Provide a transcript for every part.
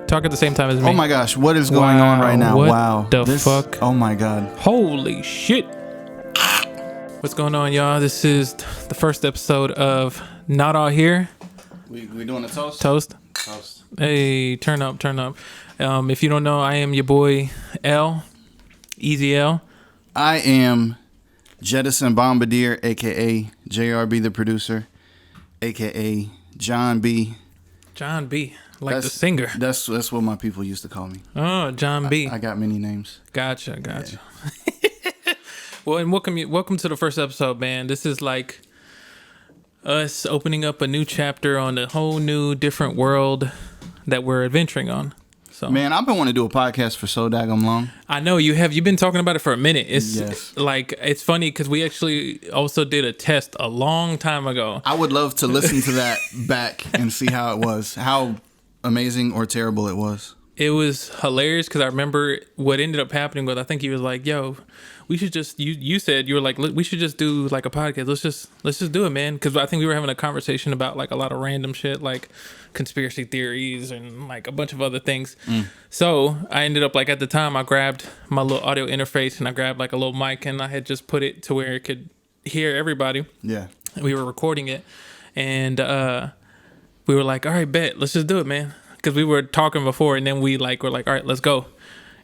Talk at the same time as me. Oh my gosh, what is going on right now? What Wow. the fuck? Oh my God. Holy shit. What's going on, y'all? This is the first episode of Not All Here. We doing a toast? Toast. Toast. Hey, turn up. If you don't know, I am your boy L, Easy L. I am Jettison Bombardier, aka JRB the producer, aka John B. John B, like the singer. That's what my people used to call me. Oh, John B. I got many names. Gotcha. Yeah. Well, and welcome to the first episode, man. This is like us opening up a new chapter on a whole new, different world that we're adventuring on. So, man, I've been wanting to do a podcast for so daggum long. I know you have. You've been talking about it for a minute. Yes. Like, it's funny because we actually also did a test a long time ago. I would love to listen to that back and see how it was, how amazing or terrible it was. It was hilarious because I remember what ended up happening was I think he was like, "Yo, we should just." You said you were like, "We should just do like a podcast. Let's just do it, man." Because I think we were having a conversation about like a lot of random shit, like conspiracy theories and like a bunch of other things. So I ended up like at the time I grabbed my little audio interface and I grabbed like a little mic and I had just put it to where it could hear everybody. Yeah. We were recording it and we were like, "All right, bet, let's just do it, man." Because we were talking before, and then were like, all right, let's go.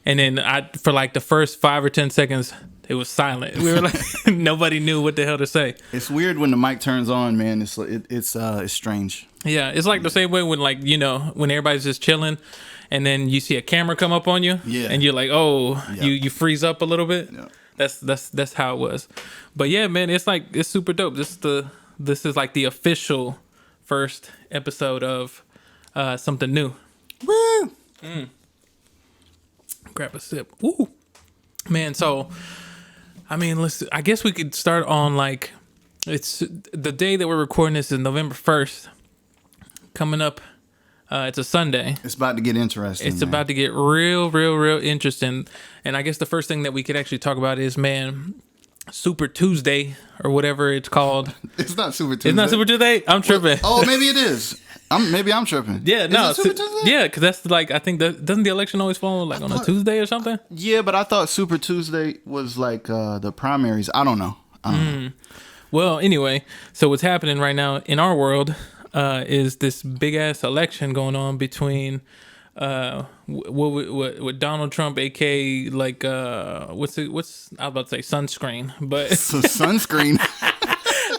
And then for like the first 5 or 10 seconds, it was silent. We were like, nobody knew what the hell to say. It's weird when the mic turns on, man. It's strange. Yeah, it's like the same way when like, you know, when everybody's just chilling, and then you see a camera come up on you, and you're like, oh, you freeze up a little bit. Yeah. That's how it was. But yeah, man, it's super dope. This is like the official first episode of something new. Woo! Grab a sip. Woo! Man, so I mean, I guess we could start on like it's the day that we're recording this is November 1st. Coming up, it's a Sunday. It's about to get interesting. It's about to get real interesting. And I guess the first thing that we could actually talk about is, man, Super Tuesday or whatever it's called. It's not Super Tuesday. It's not Super Tuesday? I'm tripping. Well, maybe it is. Maybe I'm tripping. Yeah, no. Super Tuesday? Yeah, because that's like, I think that, doesn't the election always fall like on a Tuesday or something? Yeah, but I thought Super Tuesday was like the primaries. I don't know. Well, anyway, so what's happening right now in our world is this big ass election going on between what Donald Trump, aka like what's I was about to say sunscreen, but so sunscreen.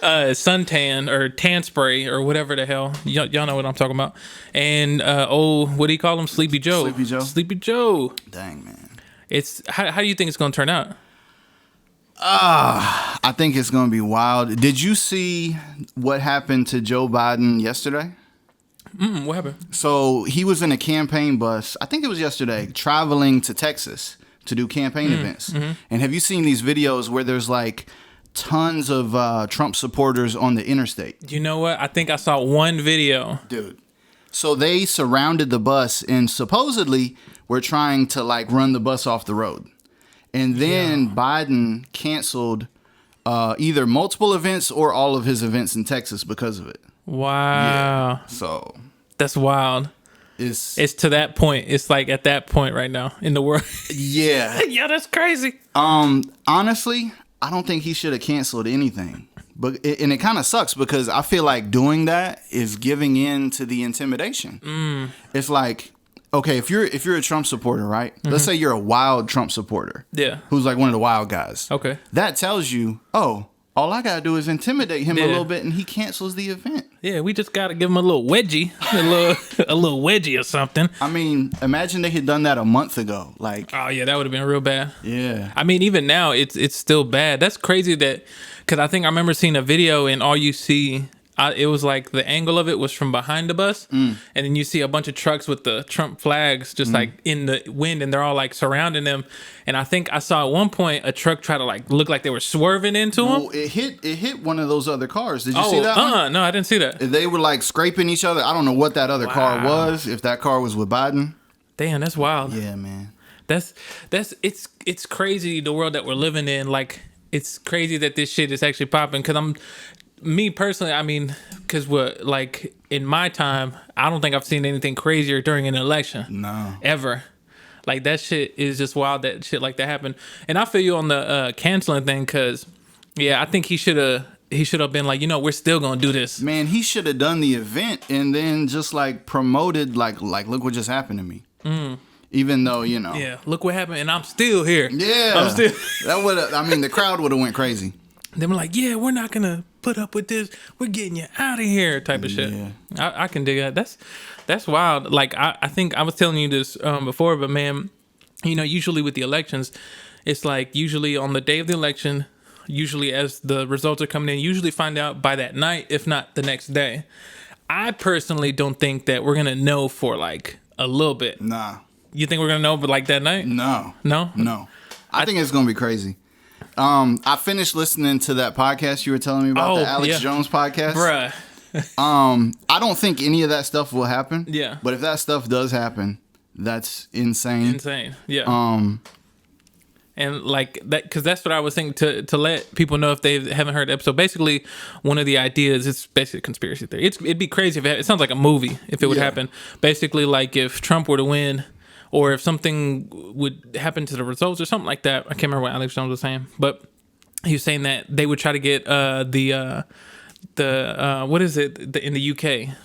Suntan or tan spray or whatever the hell y'all know what I'm talking about. And what do you call him? Sleepy Joe. Sleepy Joe. Dang, man. It's how do you think it's gonna turn out? I think it's gonna be wild. Did you see what happened to Joe Biden yesterday? What happened? So he was in a campaign bus, I think it was yesterday, traveling to Texas to do campaign events. And have you seen these videos where there's like tons of Trump supporters on the interstate? You know what? I think I saw one video. Dude. So they surrounded the bus and supposedly were trying to like run the bus off the road. And then Biden canceled either multiple events or all of his events in Texas because of it. Wow. Yeah. So that's wild. It's to that point. It's like at that point right now in the world. Yeah. Yeah, that's crazy. Honestly, I don't think he should have canceled anything. And it kind of sucks because I feel like doing that is giving in to the intimidation. It's like, okay, if you're a Trump supporter, right? Let's say you're a wild Trump supporter. Yeah. Who's like one of the wild guys. Okay. That tells you, oh, all I got to do is intimidate him a little bit and he cancels the event. Yeah, we just got to give him a little wedgie. a little wedgie or something. I mean, imagine they had done that a month ago. Like, oh, yeah, that would have been real bad. Yeah. I mean, even now, it's still bad. That's crazy that, because I think I remember seeing a video and all you see, it was like the angle of it was from behind the bus. And then you see a bunch of trucks with the Trump flags just like in the wind and they're all like surrounding them. And I think I saw at one point a truck try to like look like they were swerving into him. It hit one of those other cars. Did you see that one? No, I didn't see that. They were like scraping each other. I don't know what that other car was, if that car was with Biden. Damn, that's wild. Yeah, man. It's crazy the world that we're living in. Like, it's crazy that this shit is actually popping. Because me personally, I mean, because we're like in my time, I don't think I've seen anything crazier during an election. No. Ever. Like, that shit is just wild that shit like that happened. And I feel you on the canceling thing, because, yeah, I think he should have been like, we're still going to do this. Man, he should have done the event and then just like promoted like look what just happened to me. Even though, Yeah, look what happened, and I'm still here. Yeah. I'm still. That would have, the crowd would have went crazy. They were like, yeah, we're not going to put up with this. We're getting you out of here type of shit. Yeah. I can dig that. That's wild. Like, I think I was telling you this before, but man, usually with the elections, it's like usually on the day of the election, usually as the results are coming in, usually find out by that night, if not the next day. I personally don't think that we're going to know for like a little bit. Nah. You think we're going to know but like that night? No. No? No. I think it's going to be crazy. I finished listening to that podcast you were telling me about, the Alex Jones podcast. Bruh. I don't think any of that stuff will happen. Yeah. But if that stuff does happen, that's insane. Insane. Yeah. And like that, because that's what I was thinking to let people know if they haven't heard the episode. Basically, one of the ideas, it's basically a conspiracy theory. It'd be crazy if it sounds like a movie if it would happen. Basically, like if Trump were to win, or if something would happen to the results or something like that. I can't remember what Alex Jones was saying, but he was saying that they would try to get the what is it in the UK?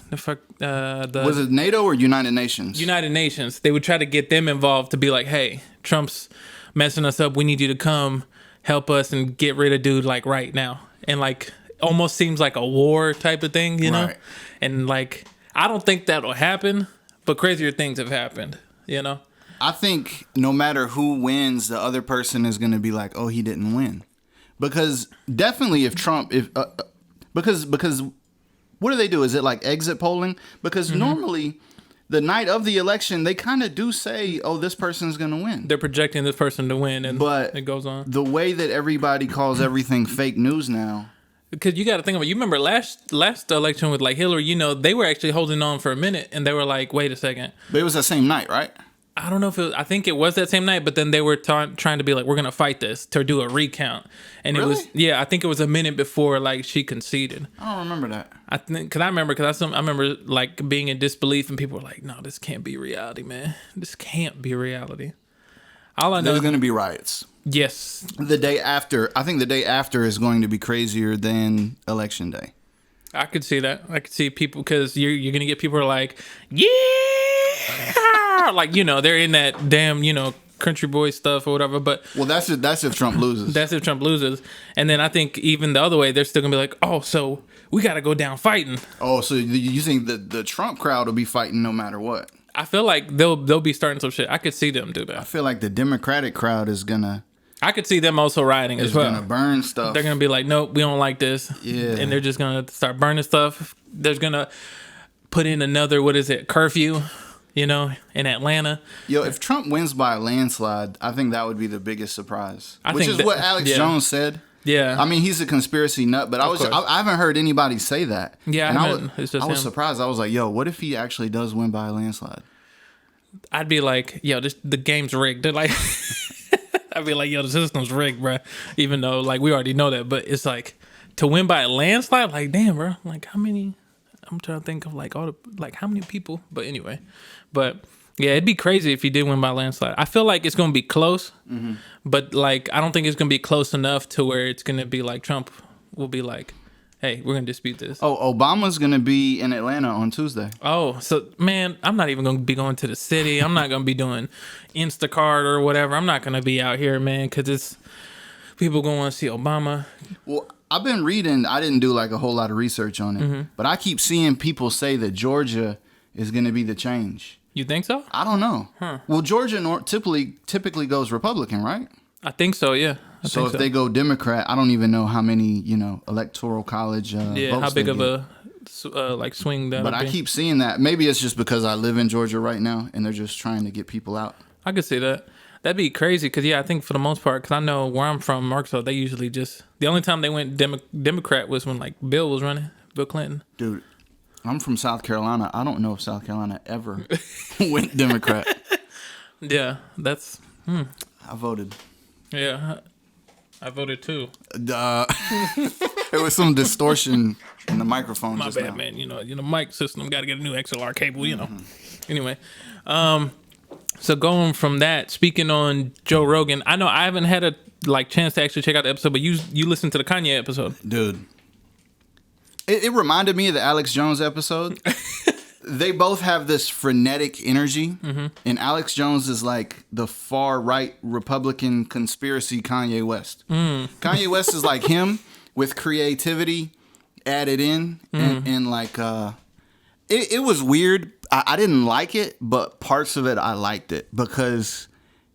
Was it NATO or United Nations? United Nations. They would try to get them involved to be like, hey, Trump's messing us up. We need you to come help us and get rid of dude like right now. And like almost seems like a war type of thing, you know? Right. And like I don't think that'll happen, but crazier things have happened, I think no matter who wins, the other person is going to be like, oh, he didn't win. Because definitely if Trump, because what do they do? Is it like exit polling? Because normally the night of the election, they kind of do say, oh, this person's going to win. They're projecting this person to win, and but it goes on. The way that everybody calls everything fake news now. Because you got to think about it. You remember last election with like Hillary, they were actually holding on for a minute, and they were like, wait a second. But it was that same night, right? I don't know if I think it was that same night, but then they were trying to be like, we're going to fight this, to do a recount. And really? It was, I think it was a minute before like she conceded. I don't remember that. I remember like being in disbelief, and people were like, no, this can't be reality, man. This can't be reality. All I know There's going to be riots. Yes. The day after is going to be crazier than election day. I could see that. I could see people, because you're going to get people who are like, yeah. Like, they're in that damn, country boy stuff or whatever. But that's if Trump loses. That's if Trump loses. And then I think even the other way, they're still gonna be like, oh, so we gotta go down fighting. Oh, so you think the Trump crowd will be fighting no matter what? I feel like they'll be starting some shit. I could see them do that. I feel like the Democratic crowd is gonna. I could see them also rioting as well. Gonna burn stuff. They're gonna be like, nope, we don't like this. Yeah. And they're just gonna start burning stuff. They're gonna put in another, curfew. In Atlanta. Yo, if Trump wins by a landslide, I think that would be the biggest surprise. Which is what Alex Jones said. Yeah. I mean, he's a conspiracy nut, but I haven't heard anybody say that. Yeah, and I was surprised. I was like, yo, what if he actually does win by a landslide? I'd be like, yo, the game's rigged. They're like, I'd be like, yo, the system's rigged, bro. Even though, like, we already know that. But it's like, to win by a landslide, like, damn, bro. Like, how many... I'm trying to think of like how many people, but anyway, yeah, it'd be crazy if he did win by landslide. I feel like it's gonna be close, but like I don't think it's gonna be close enough to where it's gonna be like Trump will be like, hey, we're gonna dispute this. Oh, Obama's gonna be in Atlanta on Tuesday. Oh, so man, I'm not even gonna be going to the city. I'm not gonna be doing Instacart or whatever. I'm not gonna be out here, man, because it's people going to see Obama. Well, I've been reading. I didn't do like a whole lot of research on it, but I keep seeing people say that Georgia is going to be the change. You think so? I don't know. Huh. Well, Georgia typically goes Republican, right? I think so. Yeah. So if they go Democrat, I don't even know how many electoral college. Votes how big of a swing that. But I keep seeing that. Maybe it's just because I live in Georgia right now, and they're just trying to get people out. I could see that. That'd be crazy because, I think for the most part, because I know where I'm from, Arkansas, they usually just... The only time they went Democrat was when, like, Bill was running, Bill Clinton. Dude, I'm from South Carolina. I don't know if South Carolina ever went Democrat. Yeah, that's... I voted. Yeah. I voted too. There was some distortion in the microphone. My just bad, now. man. Mic system. Got to get a new XLR cable. Anyway, so going from that, speaking on Joe Rogan, I know I haven't had a chance to actually check out the episode, but you listened to the Kanye episode, dude. It reminded me of the Alex Jones episode. They both have this frenetic energy, and Alex Jones is like the far right Republican conspiracy Kanye West. Kanye West is like him with creativity added in, and like it was weird. I didn't like it, but parts of it I liked it because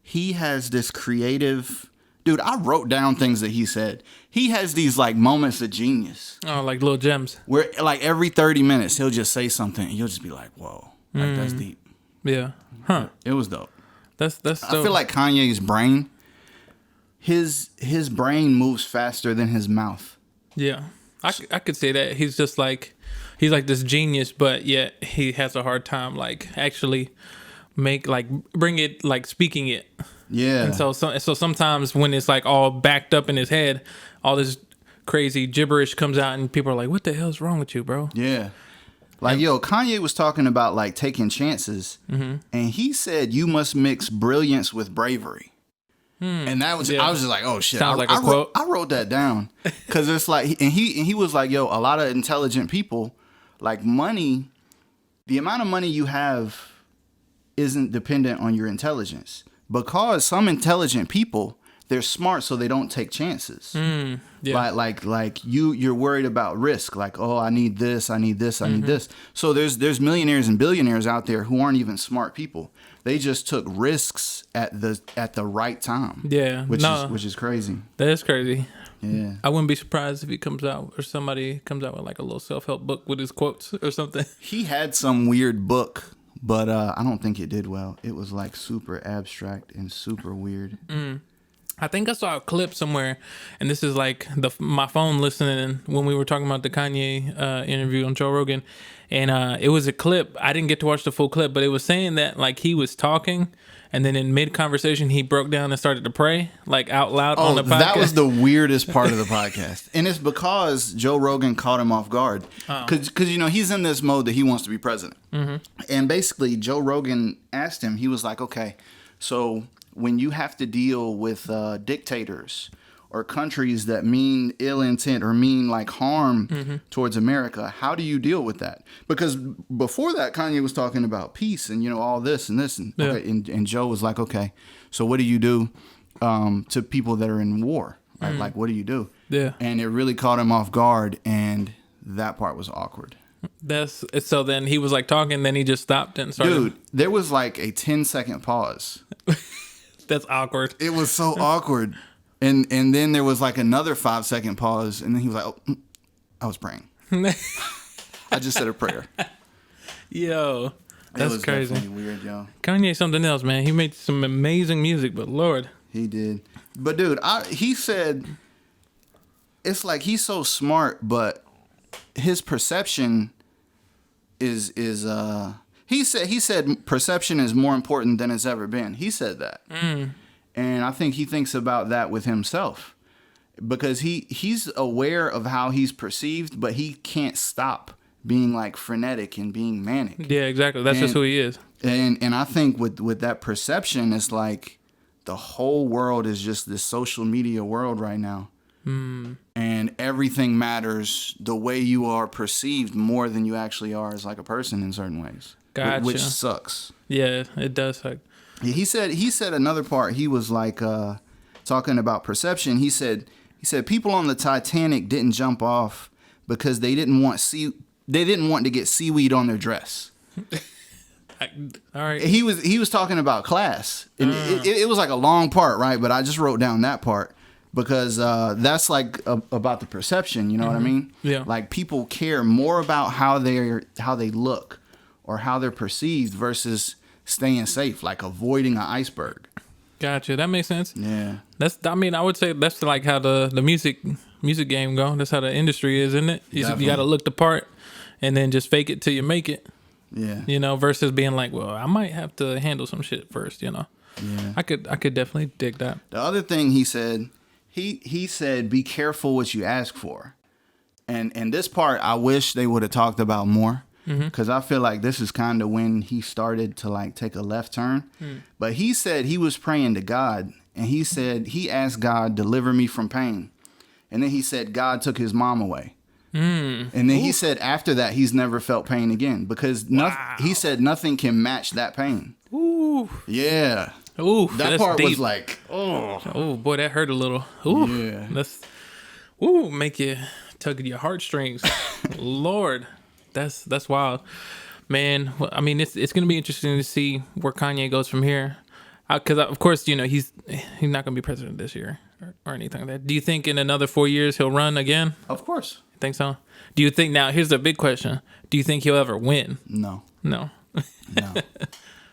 he has this creative. Dude, I wrote down things that he said. He has these like moments of genius. Oh, like little gems. Where like every 30 minutes he'll just say something and you'll just be like, whoa, like that's deep. Yeah. Huh. It was dope. That's dope. I feel like Kanye's brain, his brain moves faster than his mouth. Yeah. I could say that. He's like this genius, but yet he has a hard time like actually bring it, like speaking it. Yeah. And so sometimes when it's like all backed up in his head, all this crazy gibberish comes out and people are like, what the hell's wrong with you, bro? Yeah. Like, Kanye was talking about like taking chances, and he said you must mix brilliance with bravery. And that was, I was just like, oh shit. Sounds like a quote. I wrote that down because it's like, and he was like, a lot of intelligent people, like money, the amount of money you have isn't dependent on your intelligence. Because some intelligent people, they're smart, so they don't take chances. Yeah. Like you're worried about risk. Like, oh, I need this, I need this, I need this. So there's millionaires and billionaires out there who aren't even smart people. They just took risks at the right time. Yeah, which is crazy. That is crazy. Yeah, I wouldn't be surprised if he comes out or somebody comes out with like a little self-help book with his quotes or something. He had some weird book. But I don't think it did well. It was like super abstract and super weird. I think I saw a clip somewhere, and this is like my phone listening when we were talking about the Kanye interview on Joe Rogan, and it was a clip. I didn't get to watch the full clip, but it was saying that like he was talking, and then in mid conversation he broke down and started to pray like out loud on the podcast. That was the weirdest part of the podcast, and it's because Joe Rogan caught him off guard because he's in this mode that he wants to be president, and basically Joe Rogan asked him. He was like, okay, so when you have to deal with dictators or countries that mean ill intent or mean like harm towards America, how do you deal with that? Because before that, Kanye was talking about peace and, all this and this. And, okay, and Joe was like, okay, so what do you do to people that are in war? Right? Like, what do you do? Yeah. And it really caught him off guard. And that part was awkward. So then he was like talking, then he just stopped and started. Dude, there was like a 10-second pause. That's awkward. It was so awkward. And then there was like another 5-second pause. And then he was like, oh, I was praying. I just said a prayer. Yo, that's crazy. Definitely weird, yo. Kanye's something else, man. He made some amazing music, but Lord. He did. But dude, he said, it's like he's so smart, but his perception is he said perception is more important than it's ever been. He said that. And I think he thinks about that with himself because he's aware of how he's perceived, but he can't stop being like frenetic and being manic. Yeah, exactly. That's just who he is. And I think with that perception, it's like the whole world is just this social media world right now. And everything matters the way you are perceived more than you actually are as like a person in certain ways. Gotcha. Which sucks. Yeah, it does suck. He said another part. He was like talking about perception. He said people on the Titanic didn't jump off because they didn't want to get seaweed on their dress. All right. He was talking about class, and it was like a long part, right? But I just wrote down that part because that's like about the perception. You know what I mean? Yeah. Like people care more about how they look or how they're perceived versus staying safe, like avoiding an iceberg. Gotcha. That makes sense. Yeah. I would say that's like how the music game go. That's how the industry is, isn't it? You got to look the part and then just fake it till you make it. Yeah. Versus being like, well, I might have to handle some shit first, Yeah. I could definitely dig that. The other thing he said, He said, "Be careful what you ask for," and this part I wish they would have talked about more, because I feel like this is kind of when he started to like take a left turn. But he said he was praying to God, and he said he asked God, "Deliver me from pain," and then he said God took his mom away. And then he said after that he's never felt pain again, because he said nothing can match that pain. Ooh. Yeah. Ooh, That that's part deep. was like, Oh boy, that hurt a little. Ooh, Yeah. That's make you tug at your heartstrings. Lord, that's wild, man. Well, I mean, it's gonna be interesting to see where Kanye goes from here, because of course, you know, he's not gonna be president this year or anything like that. Do you think in another 4 years he'll run again? Of course. Think so? Do you think, now here's the big question, do you think he'll ever win? No. No.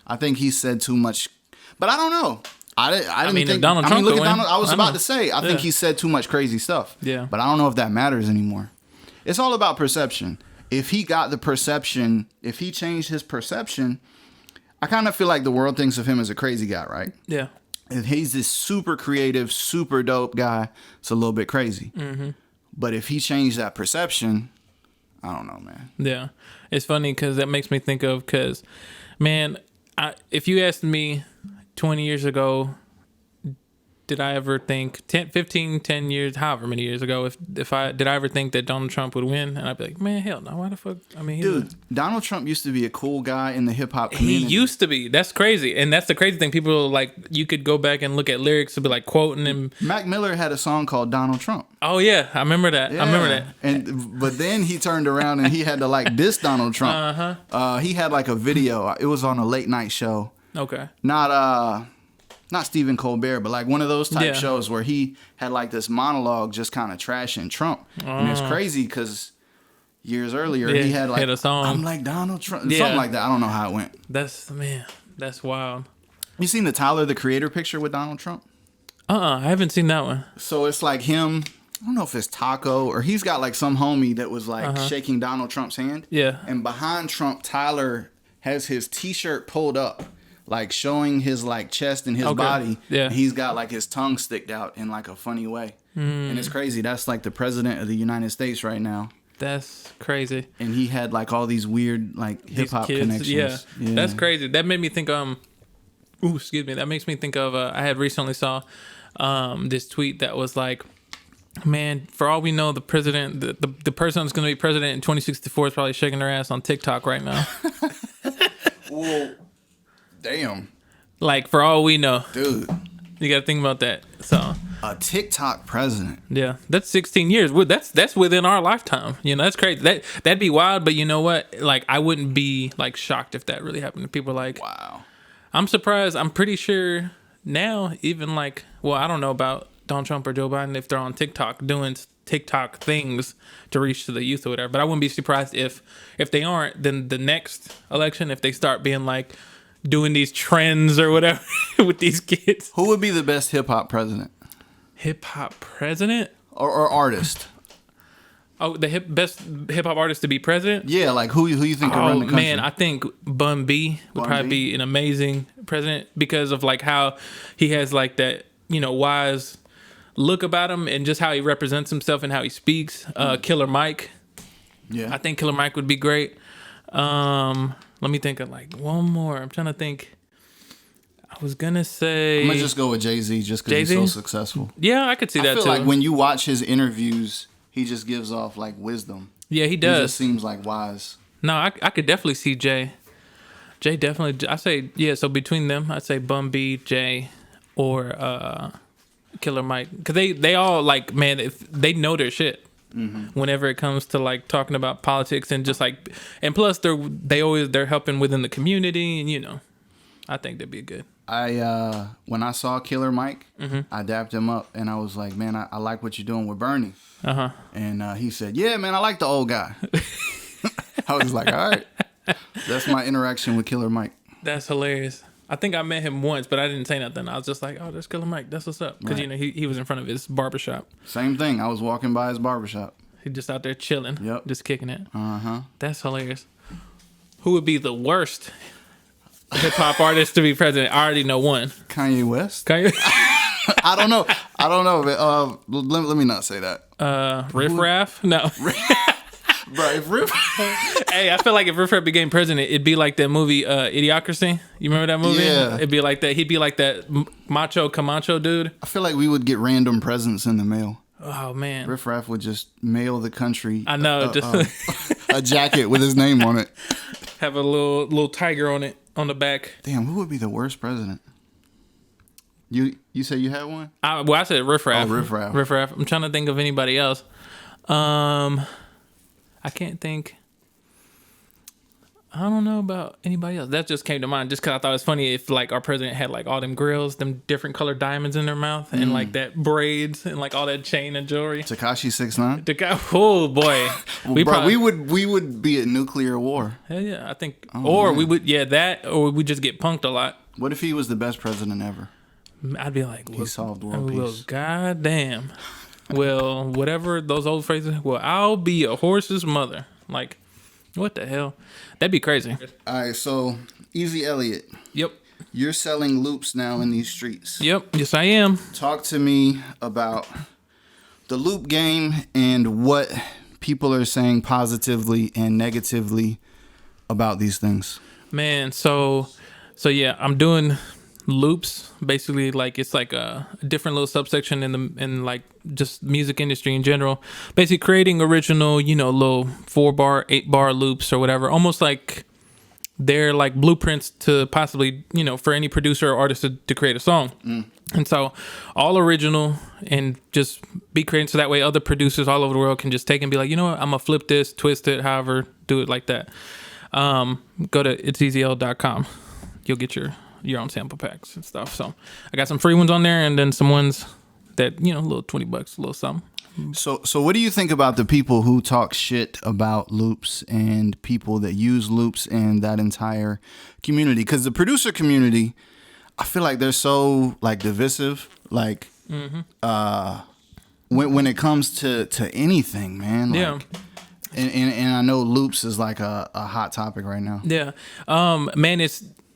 I think he said too much, but I don't know. I didn't mean, if think Donald Trump look could at Donald. win, I was I about know. to say. I think he said too much crazy stuff. Yeah. But I don't know if that matters anymore. It's all about perception. If he got the perception, if he changed his perception, I kind of feel like the world thinks of him as a crazy guy, right? Yeah. If he's this super creative, super dope guy, it's a little bit crazy. But if he changed that perception, I don't know, man. Yeah, it's funny because that makes me think of, because, man, if you asked me 20 years ago, did I ever think 10 years, however many years ago, did I ever think that Donald Trump would win? And I'd be like, man, hell no. Why the fuck? I mean, Dude, Donald Trump used to be a cool guy in the hip hop he community. used to be. That's crazy. And that's the crazy thing. People like, you could go back and look at lyrics and be like quoting him. Mac Miller had a song called Donald Trump. Oh yeah, I remember that. I remember that. But then he turned around and he had to like diss Donald Trump. He had like a video. It was on a late night show. Okay. Not Stephen Colbert, but like one of those type shows where he had like this monologue just kind of trashing Trump. And it's crazy because years earlier he had like a song. I'm like Donald Trump, something like that. I don't know how it went. That's wild. You seen the Tyler the Creator picture with Donald Trump? I haven't seen that one. So it's like him. I don't know if it's Taco or he's got like some homie that was like shaking Donald Trump's hand. Yeah. And behind Trump, Tyler has his t-shirt pulled up, like showing his like chest and his body. Yeah. And he's got like his tongue sticked out in like a funny way. And it's crazy. That's like the president of the United States right now. That's crazy. And he had like all these weird like hip hop connections. Yeah. That's crazy. That made me think excuse me. That makes me think of I had recently saw this tweet that was like, man, for all we know, the president, the person that's going to be president in 2064 is probably shaking their ass on TikTok right now. Well, damn. Like, for all we know. Dude. You got to think about that. So, a TikTok president. Yeah, that's 16 years. That's within our lifetime. You know, that's crazy. That'd be wild. But you know what? Like, I wouldn't be like shocked if that really happened. People are like, wow. I'm surprised. I'm pretty sure now, even like, well, I don't know about Donald Trump or Joe Biden if they're on TikTok doing TikTok things to reach to the youth or whatever. But I wouldn't be surprised if they aren't. Then the next election, if they start being like doing these trends or whatever with these kids. Who would be the best hip hop president? Hip hop president or artist? Oh, the best hip hop artist to be president? Yeah, like who you think could run the country? Man, I think Bun B would probably be an amazing president because of like how he has like that, you know, wise look about him and just how he represents himself and how he speaks. Killer Mike. Yeah. I think Killer Mike would be great. Let me think of like one more. I'm trying to think. I was gonna say I'm gonna just go with Jay-Z just because he's so successful. Yeah, I could see that too. I feel like when you watch his interviews, he just gives off like wisdom. Yeah, he does. He just seems like wise. No, I could definitely see Jay. Jay definitely. I say yeah. So between them, I'd say Bun B, Jay, or Killer Mike, because they all like, man, if they know their shit. Mm-hmm. Whenever it comes to like talking about politics and just like, and plus they're helping within the community, and you know, I think they'd be good. When I saw Killer Mike, I dapped him up and I was like, man, I like what you're doing with Bernie. And he said, yeah, man, I like the old guy. I was like, all right. That's my interaction with Killer Mike. That's hilarious. I think I met him once, but I didn't say nothing. I was just like, oh, there's Killer Mike. That's what's up. Because, you know, he was in front of his barbershop. Same thing. I was walking by his barbershop. He just out there chilling. Yep. Just kicking it. That's hilarious. Who would be the worst hip hop artist to be president? I already know one. Kanye West. Kanye. I don't know. But, let me not say that. Riff Raff? No. Bro, if Riff... Hey, I feel like if Riff Raff became president, it'd be like that movie Idiocracy. You remember that movie? Yeah. It'd be like that. He'd be like that macho Camacho dude. I feel like we would get random presents in the mail. Oh, man. Riff Raff would just mail the country I know. a jacket with his name on it. Have a little tiger on it, on the back. Damn, who would be the worst president? You say you had one? I said Riff Raff. Oh, Riff Raff. Riff Raff. I'm trying to think of anybody else. I can't think. I don't know about anybody else. That just came to mind just because I thought it was funny if like our president had like all them grills, them different colored diamonds in their mouth, and like that braids and like all that chain and jewelry. Tekashi 6ix9ine. The guy, oh boy, we would be at nuclear war. Hell yeah, I think, or we would, that, or we just get punked a lot. What if he was the best president ever? I'd be like, He solved world well, peace. goddamn. Well, whatever those old phrases. Well, I'll be a horse's mother. Like, what the hell? That'd be crazy. All right, so Easy Elliott, Yep. you're selling loops now in these streets. Yep. Yes, I am. Talk to me about the loop game and what people are saying positively and negatively about these things. Man, so yeah, I'm doing loops basically. Like it's like a different little subsection in like just music industry in general, basically creating original, little 4-bar 8-bar loops or whatever, almost like they're like blueprints to possibly, for any producer or artist to create a song. And so all original and just be creating so that way other producers all over the world can just take and be like, you know what, I'm gonna flip this, twist it, however, do it like that. Go to itseasyl.com. You'll get your own sample packs and stuff. So I got some free ones on there and then some ones that, a little $20, a little something. So what do you think about the people who talk shit about loops and people that use loops and that entire community? Because the producer community, I feel like they're so like divisive. Like when it comes to anything, man. Like, Yeah. And I know loops is like a hot topic right now. Yeah. Man,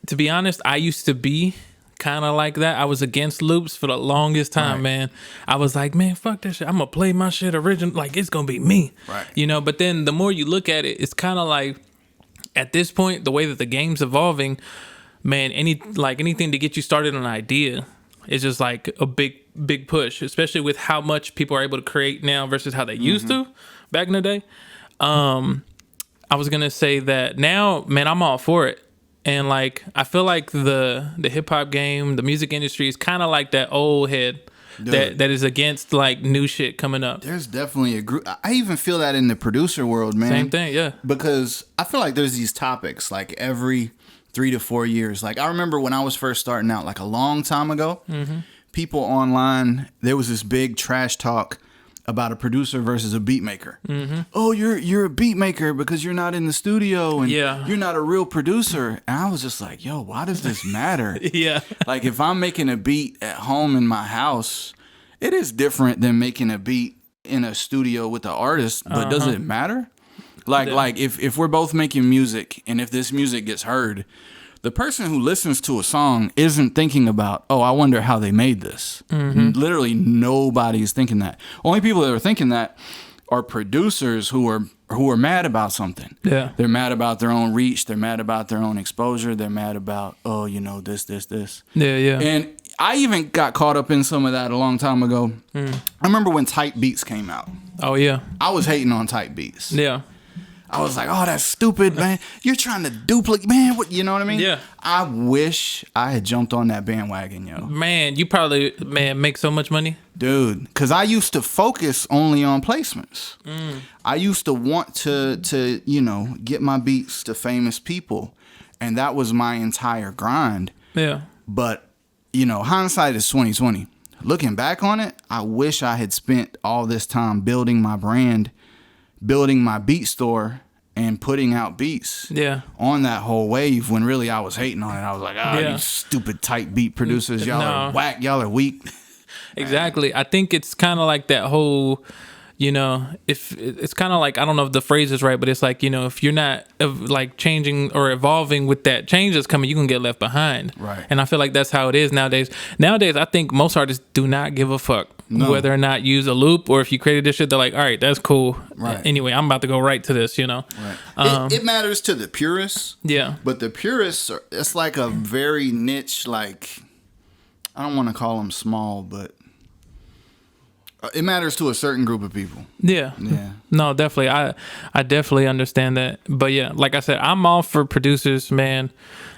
to be honest, I used to be kind of like that. I was against loops for the longest time, Right. man. I was like, man, fuck that shit. I'm going to play my shit original. Like, it's going to be me. Right. But then the more you look at it, it's kind of like, at this point, the way that the game's evolving, man, anything to get you started on an idea is just like a big push, especially with how much people are able to create now versus how they used to back in the day. I was going to say that now, man, I'm all for it. And like, I feel like the hip hop game, the music industry is kind of like that old head that is against like new shit coming up. There's definitely a group. I even feel that in the producer world, man. Same thing, yeah. Because I feel like there's these topics like every 3 to 4 years. Like I remember when I was first starting out, like a long time ago, people online, there was this big trash talk about a producer versus a beat maker. Oh, you're a beat maker because you're not in the studio and you're not a real producer. And I was just like, yo, why does this matter? Yeah. Like if I'm making a beat at home in my house, it is different than making a beat in a studio with the artist, but does it matter? Like if we're both making music and if this music gets heard, the person who listens to a song isn't thinking about, oh, I wonder how they made this. Literally nobody's thinking that. Only people that are thinking that are producers who are mad about something. Yeah. They're mad about their own reach. They're mad about their own exposure. They're mad about, oh, this. Yeah. And I even got caught up in some of that a long time ago. I remember when Type Beats came out. Oh, yeah. I was hating on Type Beats. Yeah. I was like, oh, that's stupid, man. You're trying to duplicate, man. What, you know what I mean? Yeah. I wish I had jumped on that bandwagon, yo. Man, you probably, make so much money. Dude, because I used to focus only on placements. I used to want to get my beats to famous people. And that was my entire grind. Yeah. But, hindsight is 20/20. Looking back on it, I wish I had spent all this time building my brand, building my beat store, and putting out beats on that whole wave when really I was hating on it. I was like, you stupid Type beat producers. Y'all are whack. Y'all are weak. Exactly. I think it's kind of like that whole, if it's kind of like, I don't know if the phrase is right, but it's like, if you're not like changing or evolving with that change that's coming, you can get left behind. Right. And I feel like that's how it is nowadays. Nowadays, I think most artists do not give a fuck whether or not you use a loop, or if you created this shit, they're like, all right, that's cool. Right. Anyway, I'm about to go right to this, Right. It matters to the purists. Yeah. But the purists, it's like a very niche, like, I don't want to call them small, but it matters to a certain group of people. Yeah. No, definitely. I definitely understand that. But yeah, like I said, I'm all for producers, man.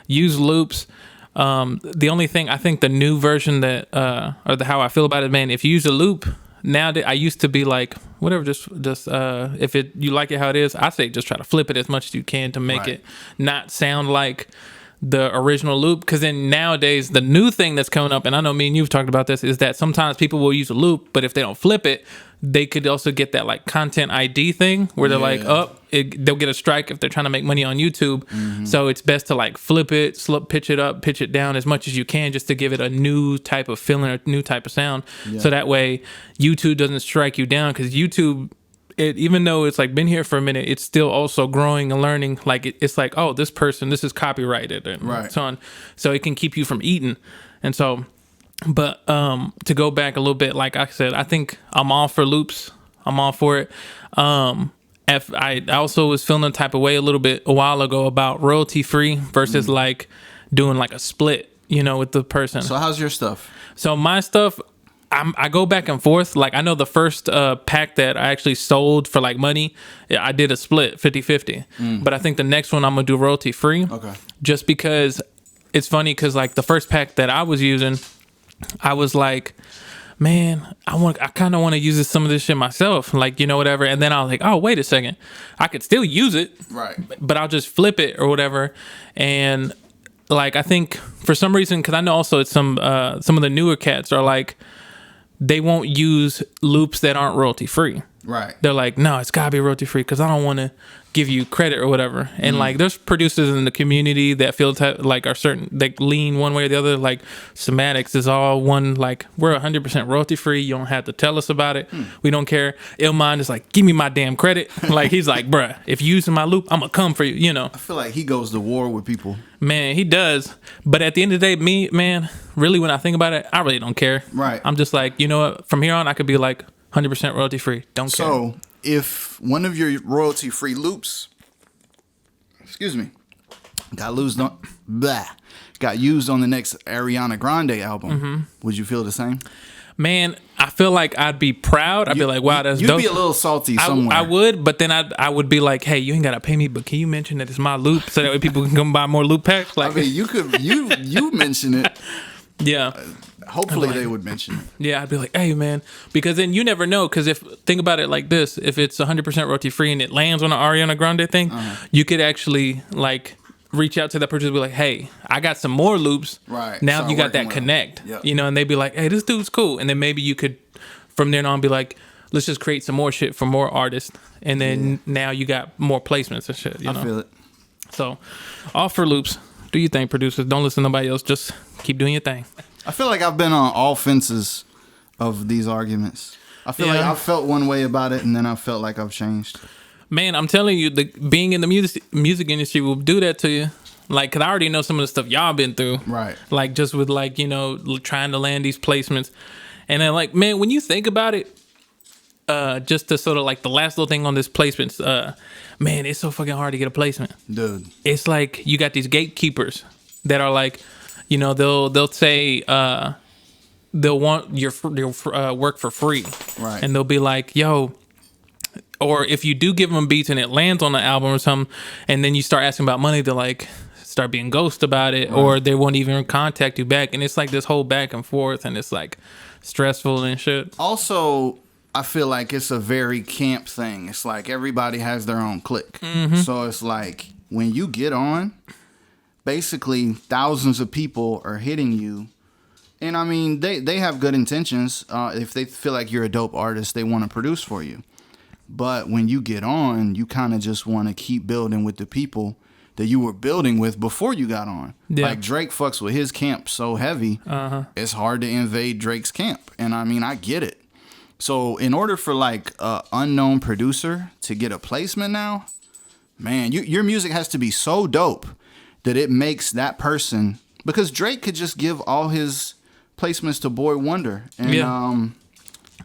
Use loops. The only thing, I think the new version that, how I feel about it, man, if you use a loop, I used to be like, whatever, just if you like it how it is, I say just try to flip it as much as you can to make it not sound like the original loop. Because then nowadays, the new thing that's coming up, and I know me and you've talked about this, is that sometimes people will use a loop, but if they don't flip it, they could also get that like content ID thing where they're like, they'll get a strike if they're trying to make money on YouTube. So it's best to like flip it, pitch it up, pitch it down as much as you can, just to give it a new type of feeling or new type of sound. So that way YouTube doesn't strike you down, because YouTube, even though it's like been here for a minute, it's still also growing and learning. Like it's like, oh, this this is copyrighted and so on. So it can keep you from eating. And so, but to go back a little bit, like I said, I think I'm all for loops. I'm all for it. I also was feeling the type of way a little bit a while ago about royalty free versus like doing like a split, with the person. So how's your stuff? So my stuff, I go back and forth. Like I know the first pack that I actually sold for like money, I did a split 50-50. But I think the next one I'm gonna do royalty free. Okay. Just because it's funny, because like the first pack that I was using, I was like, man, I kind of want to use some of this shit myself, like, whatever. And then I was like, oh, wait a second, I could still use it, right? But I'll just flip it or whatever. And like I think for some reason, because I know also it's some of the newer cats are like, they won't use loops that aren't royalty free. Right. They're like, no, it's gotta be royalty free because I don't want to give you credit or whatever. And like, there's producers in the community that feel like are certain, they lean one way or the other. Like Somatics is all one, like we're 100% royalty free. You don't have to tell us about it. We don't care. Illmind is like, give me my damn credit. Like he's like, bruh, if you using my loop, I'm gonna come for you. I feel like he goes to war with people. Man, he does. But at the end of the day, man, really when I think about it, I really don't care. Right. I'm just like, you know what? From here on, I could be like 100% royalty free. Don't care. So if one of your royalty free loops, got used on the next Ariana Grande album, would you feel the same? Man, I feel like I'd be proud. I'd be like, wow, that's dope. You'd be a little salty somewhere. I would, but then I would be like, hey, you ain't gotta pay me, but can you mention that it's my loop so that way people can come buy more loop packs? Like, I mean, you mention it. Yeah. Hopefully they would mention it. Yeah, I'd be like, hey, man. Because then you never know. Because think about it like this. If it's 100% royalty free and it lands on an Ariana Grande thing, you could actually like reach out to that person and be like, hey, I got some more loops. Right. Now start you got that connect. Yep. And they'd be like, hey, this dude's cool. And then maybe you could, from then on, be like, let's just create some more shit for more artists. And then now you got more placements and shit. I feel it. So, all for loops. Do you think, producers? Don't listen to nobody else. Just keep doing your thing. I feel like I've been on all fences of these arguments. I feel like I felt one way about it, and then I felt like I've changed. Man, I'm telling you, being in the music industry will do that to you. Like, cause I already know some of the stuff y'all been through. Right. Like, just with like, trying to land these placements. And then like, man, when you think about it, just to sort of like the last little thing on this placements, man, it's so fucking hard to get a placement. Dude. It's like, you got these gatekeepers that are like, they'll say they'll want your work for free, right? And they'll be like, "Yo," or if you do give them beats and it lands on the album or something, and then you start asking about money, they're like start being ghost about it, right? Or they won't even contact you back, and it's like this whole back and forth, and it's like stressful and shit. Also, I feel like it's a very camp thing. It's like everybody has their own clique, so it's like when you get on, basically thousands of people are hitting you, and I mean they have good intentions. If they feel like you're a dope artist, they want to produce for you. But when you get on, you kind of just want to keep building with the people that you were building with before you got on. Yeah. Like Drake fucks with his camp so heavy, it's hard to invade Drake's camp, and I mean I get it. So in order for like a unknown producer to get a placement now, man, your music has to be so dope that it makes that person, because Drake could just give all his placements to Boy Wonder and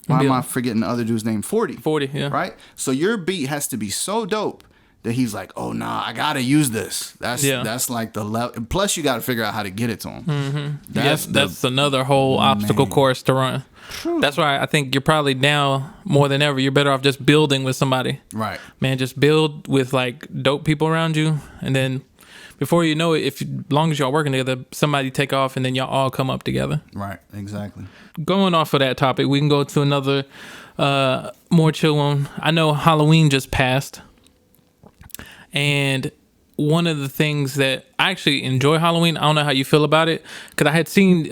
why am I forgetting the other dude's name? 40. 40, yeah. Right? So your beat has to be so dope that he's like, oh, nah, I got to use this. That's like the level. Plus, you got to figure out how to get it to him. Mm-hmm. That's another whole obstacle course to run. True. That's why I think you're probably now, more than ever, you're better off just building with somebody. Right. Man, just build with, like, dope people around you. And then before you know it, as long as y'all working together, somebody take off and then y'all all come up together. Right. Exactly. Going off of that topic, we can go to another more chill one. I know Halloween just passed. And one of the things that I actually enjoy Halloween, I don't know how you feel about it, because I had seen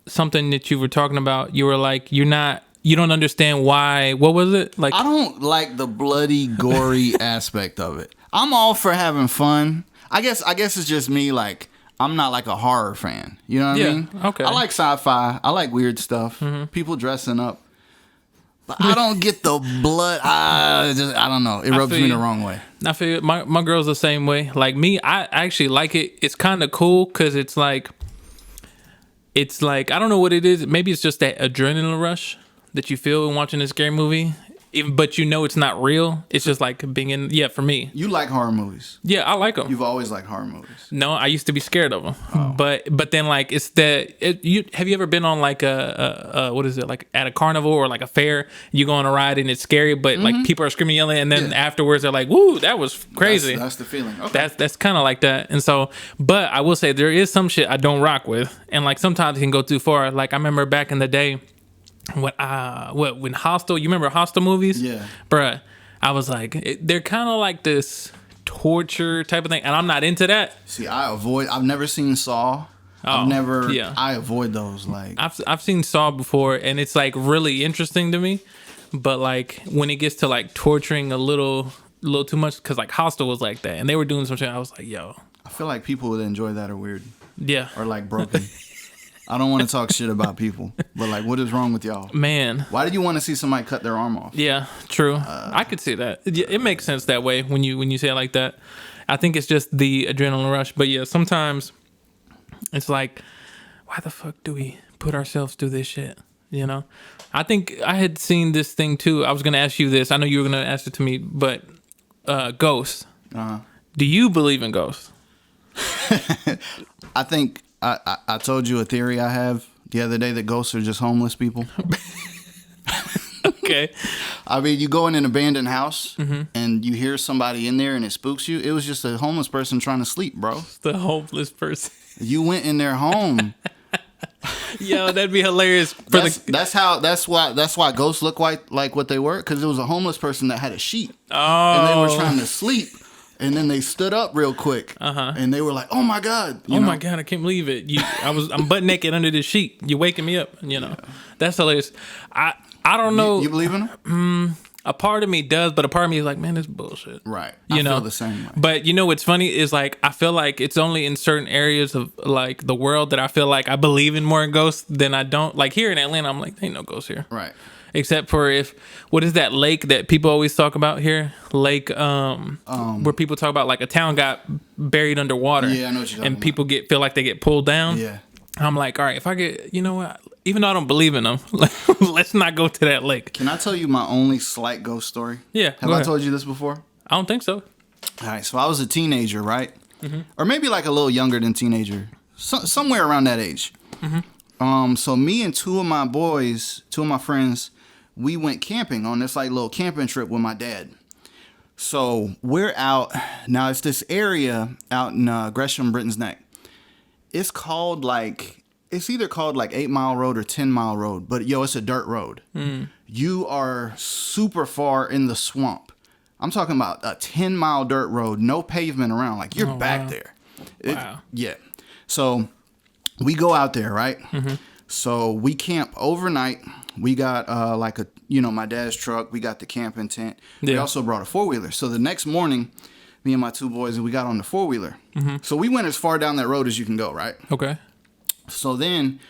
something that you were talking about. You were like, you don't understand why. What was it? Like, I don't like the bloody, gory aspect of it. I'm all for having fun. I guess it's just me. Like, I'm not like a horror fan. You know what I mean? Okay. I like sci-fi. I like weird stuff. Mm-hmm. People dressing up. But I don't get the blood. I don't know. It rubs me the wrong way. I feel my girl's the same way. Like me, I actually like it. It's kind of cool because it's like I don't know what it is. Maybe it's just that adrenaline rush that you feel when watching a scary movie. But you know it's not real. It's just like being in. Yeah, for me. You like horror movies? Yeah, I like them. You've always liked horror movies. No, I used to be scared of them. Oh. But then like it's that. Have you ever been on like a what is it, like at a carnival or like a fair? You go on a ride and it's scary, but like people are screaming, yelling, and then afterwards they're like, "Woo, that was crazy." That's the feeling. Okay. That's kind of like that. And so, but I will say there is some shit I don't rock with, and like sometimes it can go too far. Like I remember back in the day. When Hostel, you remember Hostel movies? Yeah. Bruh, I was like, they're kind of like this torture type of thing, and I'm not into that. See, I've never seen Saw. I avoid those. Like I've seen Saw before, and it's like really interesting to me, but like when it gets to like torturing a little too much, because like Hostel was like that, and they were doing some shit, I was like, yo. I feel like people that enjoy that are weird. Yeah. Or like broken. I don't want to talk shit about people, but like, what is wrong with y'all? Man. Why did you want to see somebody cut their arm off? Yeah, true. I could see that. It makes sense that way when you say it like that. I think it's just the adrenaline rush. But yeah, sometimes it's like, why the fuck do we put ourselves through this shit? You know? I think I had seen this thing too. I was going to ask you this. I know you were going to ask it to me, but ghosts. Uh-huh. Do you believe in ghosts? I think... I told you a theory I have the other day that ghosts are just homeless people. Okay. I mean, you go in an abandoned house and you hear somebody in there and it spooks you. It was just a homeless person trying to sleep, bro. The homeless person. You went in their home. Yo, that'd be hilarious. That's why ghosts look like what they were, because it was a homeless person that had a sheet. Oh. And they were trying to sleep. And then they stood up real quick, and they were like, "Oh my god! My god! I can't believe it! I'm butt naked under this sheet. You're waking me up. You know, that's hilarious. I don't know. You believe in them? A part of me does, but a part of me is like, man, this is bullshit. Right. I feel the same way. But you know what's funny is like I feel like it's only in certain areas of like the world that I feel like I believe in more ghosts than I don't. Like here in Atlanta, I'm like, ain't no ghosts here. Right. Except for what is that lake that people always talk about here? Lake, where people talk about like a town got buried underwater. Yeah, I know what you're talking and people feel like they get pulled down. Yeah. I'm like, all right, if I get, you know what? Even though I don't believe in them, let's not go to that lake. Can I tell you my only slight ghost story? Yeah. Have I told you this before? I don't think so. All right, so I was a teenager, right? Mm-hmm. Or maybe like a little younger than teenager, somewhere around that age. Mm-hmm. So me and two of my friends, we went camping on this like little camping trip with my dad. So we're out. Now it's this area out in Gresham, Britain's Neck. It's either called like 8 Mile Road or 10 Mile Road. But yo, it's a dirt road. Mm. You are super far in the swamp. I'm talking about a 10-mile dirt road, no pavement around. Like you're back there. Wow. Yeah. So we go out there, right? Mm-hmm. So we camp overnight. We got my dad's truck. We got the camping tent. Yeah. We also brought a 4-wheeler. So the next morning, me and my two boys, we got on the 4-wheeler. Mm-hmm. So we went as far down that road as you can go, right? Okay. So then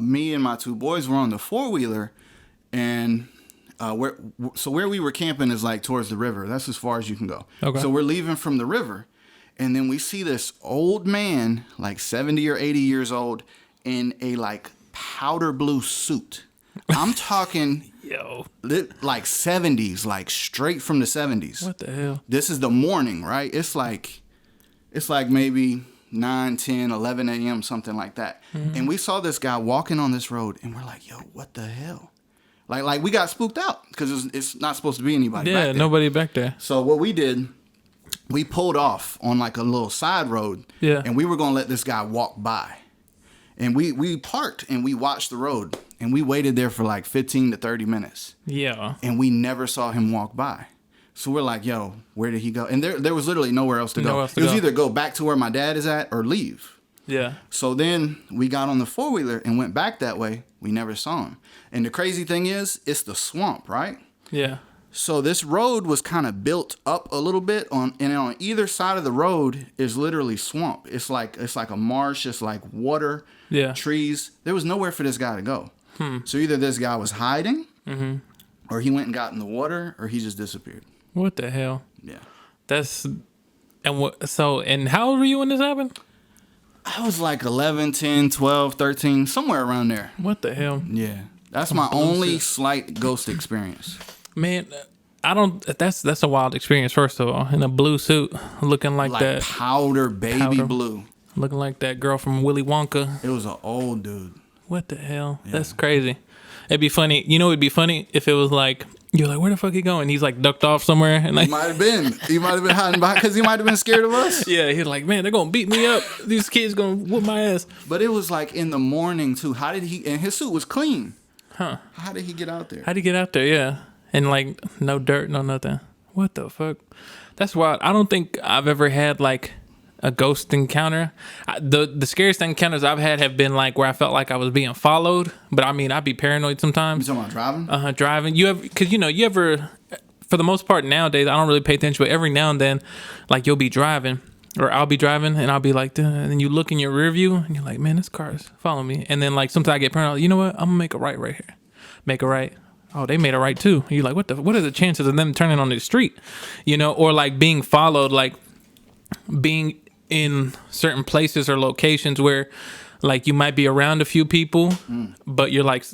me and my two boys were on the 4-wheeler, and where we were camping is like towards the river. That's as far as you can go. Okay. So we're leaving from the river, and then we see this old man, like 70 or 80 years old, in a like powder blue suit. I'm talking like 70s, like straight from the 70s. What the hell? This is the morning, right? It's like maybe 9, 10, 11 a.m., something like that. Mm-hmm. And we saw this guy walking on this road, and we're like, yo, what the hell? Like we got spooked out because it's not supposed to be anybody back there. Yeah, nobody back there. So what we did, we pulled off on like a little side road, and we were going to let this guy walk by. And we parked, and we watched the road, and we waited there for like 15 to 30 minutes. Yeah. And we never saw him walk by. So we're like, yo, where did he go? And there was literally nowhere else to go. It was either go back to where my dad is at or leave. Yeah. So then we got on the four-wheeler and went back that way. We never saw him. And the crazy thing is, it's the swamp, right? Yeah. So this road was kind of built up a little bit and on either side of the road is literally swamp. It's like a marsh. It's like water, trees. There was nowhere for this guy to go. So either this guy was hiding, or he went and got in the water, or he just disappeared. What the hell? Yeah. And how old were you when this happened? I was like 11, 10, 12, 13, somewhere around there. What the hell? Yeah. That's my only slight ghost experience. Man, that's a wild experience, first of all. In a blue suit, looking like that. Powder blue. Looking like that girl from Willy Wonka. It was an old dude. What the hell? Yeah. That's crazy. It'd be funny. You know, it'd be funny if it was like, you're like, where the fuck he going? He's like ducked off somewhere. And like, he might have been hiding behind because he might have been scared of us. Yeah, he's like, man, they're going to beat me up. These kids going to whoop my ass. But it was like in the morning too. How did he, and his suit was clean. Huh. How did he get out there? How'd he get out there? Yeah. And like no dirt, no nothing. What the fuck? That's wild. I don't think I've ever had like a ghost encounter. The scariest encounters I've had have been like where I felt like I was being followed. But I mean, I'd be paranoid sometimes. You talking about driving? Driving. Because you ever, for the most part nowadays, I don't really pay attention. But every now and then, like you'll be driving, or I'll be driving, and I'll be like, and then you look in your rear view, and you're like, man, this car's following me. And then like sometimes I get paranoid. You know what? I'm gonna make a right here. Make a right. Oh, they made a right too. You're like, what are the chances of them turning on the street? You know, or like being followed, like being in certain places or locations where like you might be around a few people, but you're like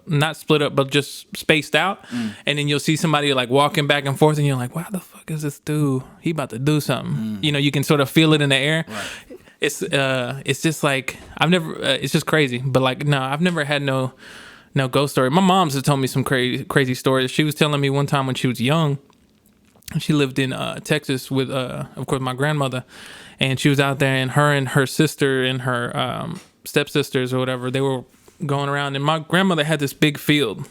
not split up, but just spaced out. And then you'll see somebody like walking back and forth, and you're like, wow, the fuck is this dude? He about to do something. You know, you can sort of feel it in the air. Right. It's just like, it's just crazy. But like, no, I've never had no ghost story. My mom's has told me some crazy stories. She was telling me one time when she was young, she lived in Texas with, of course, my grandmother. And she was out there, and her sister and her stepsisters or whatever, they were going around. And my grandmother had this big field,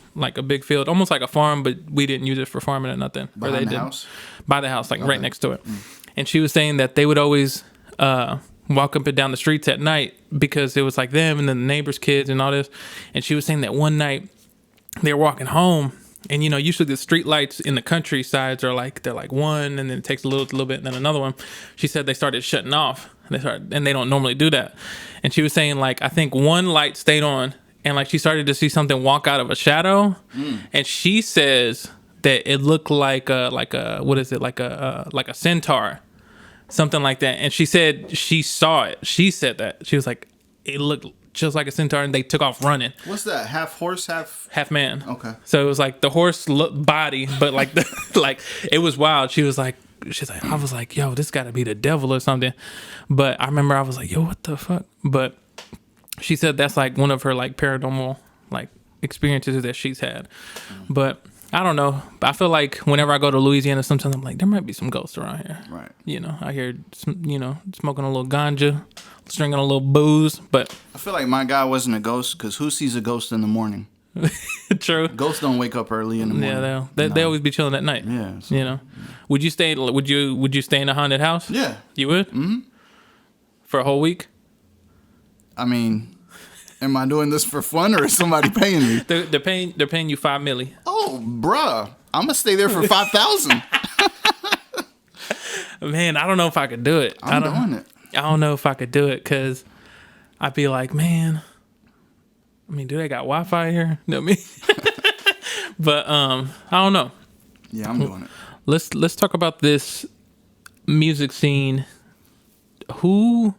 almost like a farm, but we didn't use it for farming or nothing. Behind the house? By the house, like right next to it. And she was saying that they would always walk up and down the streets at night because it was like them and then the neighbors' kids and all this. And she was saying that one night they were walking home, and you know, usually the street lights in the countrysides are like, they're like one, and then it takes a little bit and then another one. She said they started shutting off, and they don't normally do that. And she was saying like, I think one light stayed on, and like she started to see something walk out of a shadow, and she says that it looked like a centaur. Something like that. And she said she saw it. She said that. She was like, it looked just like a centaur, and they took off running. What's that? Half horse, half man. Okay. So it was like the horse body, but like like it was wild. She's like, I was like, yo, this got to be the devil or something. But I remember I was like, yo, what the fuck? But she said that's like one of her like paranormal like experiences that she's had. But I don't know. I feel like whenever I go to Louisiana, sometimes I'm like, there might be some ghosts around here. Right. You know, I hear, smoking a little ganja, drinking a little booze, but... I feel like my guy wasn't a ghost, because who sees a ghost in the morning? True. Ghosts don't wake up early in the morning. Yeah, they always be chilling at night. Yeah. So, you know? Would you stay in a haunted house? Yeah. You would? Mm-hmm. For a whole week? I mean... Am I doing this for fun, or is somebody paying me? They're paying you $5 million. Oh, bruh, I'm gonna stay there for $5,000. Man, I don't know if I could do it. I'm doing it. I don't know if I could do it because I'd be like, man. I mean, do they got Wi-Fi here? No, me. But I don't know. Yeah, I'm doing it. Let's talk about this music scene. Who